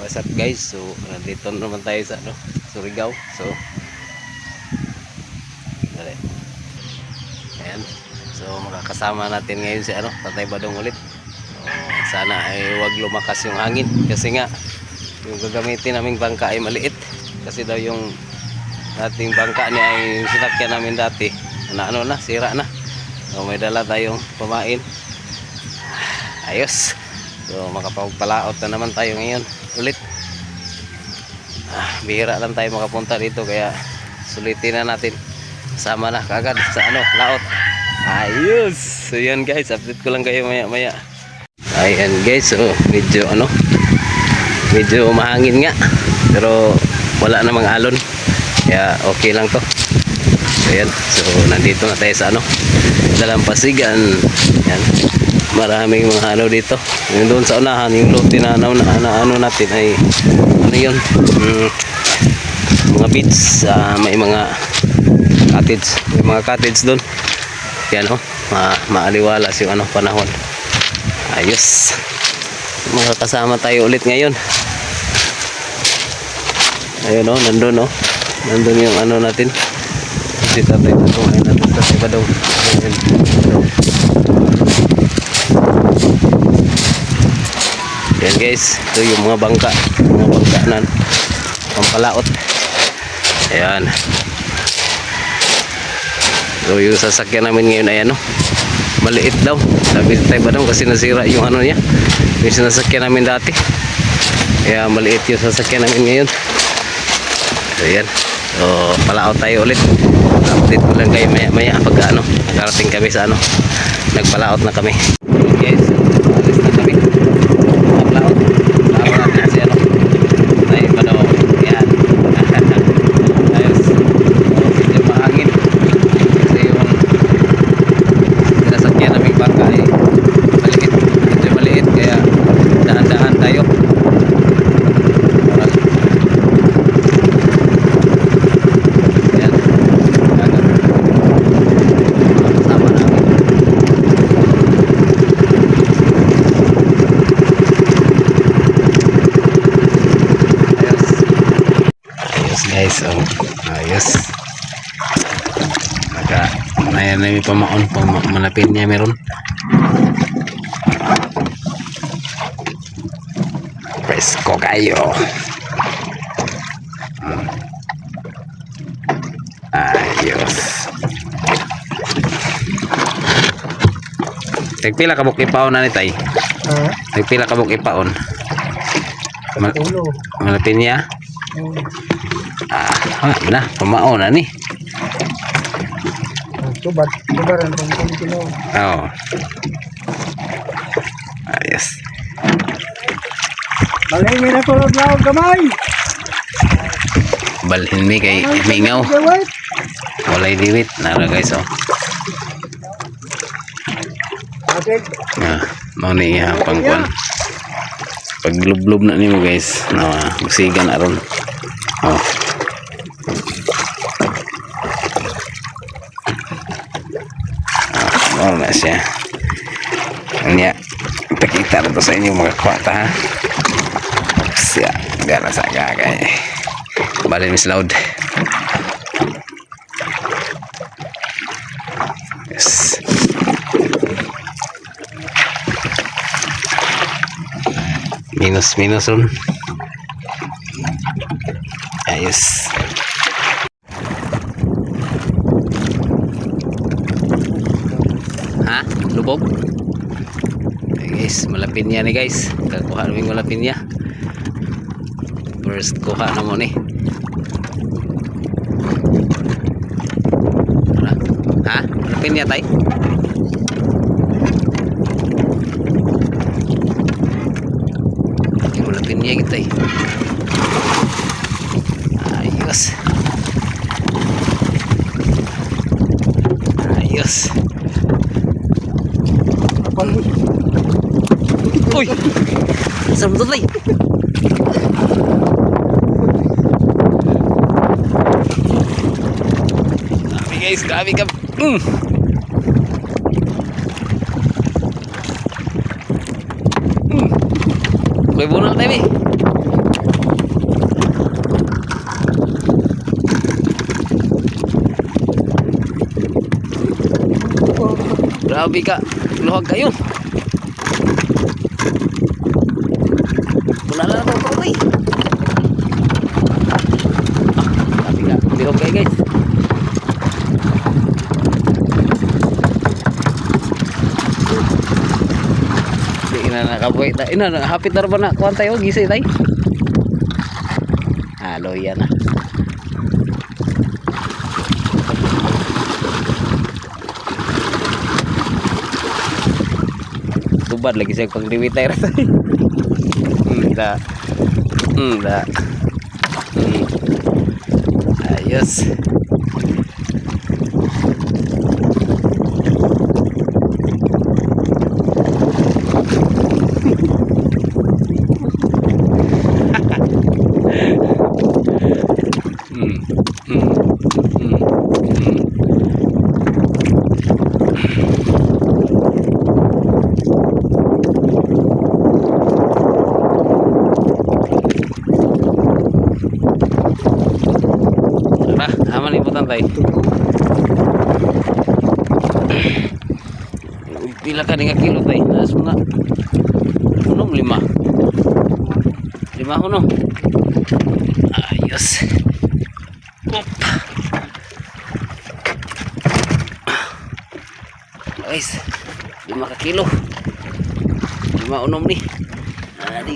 What's up guys? So nandito naman tayo sa Surigao. So dali. Ayan. So makakasama natin ngayon si Tatay Badong ulit. So, sana ay wag lumakas yung hangin kasi nga yung gagamitin naming bangka ay maliit kasi daw yung dating bangka niya ay sinakyan namin dati na sira na. So may dala tayong pamain. Ayos. So makapagpalaot na naman tayo ngayon ulit. Bihira lang tayo makapunta dito kaya sulitin na natin. Sama na kagad sa laot. Ayos. So yan guys, update ko lang kayo maya maya. Ayan guys, so medyo medyo mahangin nga pero wala namang alon kaya okay lang to. So yan, so nandito na tayo sa Dalampasigan. Yan, maraming mga dito. Yung doon sa unahan, yung lote na natin ay yun, mga beach, may mga cottage doon. Yan maaliwalas yung panahon. Ayos, makakasama tayo ulit ngayon. Ayun nandun yung natin. Dito tayo kumain natin sa Badong. Yan guys, ito yung mga bangka na pampalaot. Ayan. So yung sasakyan namin ngayon ay maliit daw. Sabi tayo Badong kasi nasira yung niya, yung sinasakyan namin dati. Kaya maliit yung sasakyan namin ngayon. So yan. So palaot tayo ulit. Update ko lang kayo maya pag nakarating kami sa nagpalaot na kami. Okay guys, alis na kami. Palaot natin si Tay Badong. Yan. Ayos. Medyo mahangin kasi yung sinasakyan naming bangka ay medyo maliit kaya dahan-dahan tayo. Guys, ayos. Ayan na may pamaon pang malapit niya meron. Presko kayo. Ayos. Nagpila ka buk ipaon na ni Tay? Nagpila ka buk ipaon? Malapit niya? Na, pamaon na ni. Tubaran pang kilo. Oo. Ayos. Balhin mi na tulog lang gamay. Balhin mi kay mingaw. Walay diwit. Nara guys Okay. Mau ni pangkuan. Paglublob na nimo guys. Busigan na ron. Na siya. Kanya pakita na to sa inyo mga kwata ha. Siya gana sa gagay. Balin Miss Loud. Yes. Minus ron. Ayos. Lubog. Okay guys, malapit niya ni guys. Kakuha namin malapit niya. First kuha na mo ni. Ha? Malapit niya Tay? Malapit niya kita Ayos. Ayos. Uy! Sarap ito Tay! Grabe guys, grabe ka! May bunal tayo eh. Grabe ka. Luhag kayo. Wala na ako ito, grabe ka. Luhag kayo, guys. Hindi na nakabuhay tayo. Hapit na ba na? Kuhan tayo, gisay tayo. Halo yan na. Tubad lagi saya pang diwitay ra tayo. Da. Da. Ayos. Aman ibutan tay. Pila ka nga kilo tay. Nas mo na. Unom 5. 5 uno. Ayos. Op. Guys, 5 ka kilo. 5 unom ni. Adi.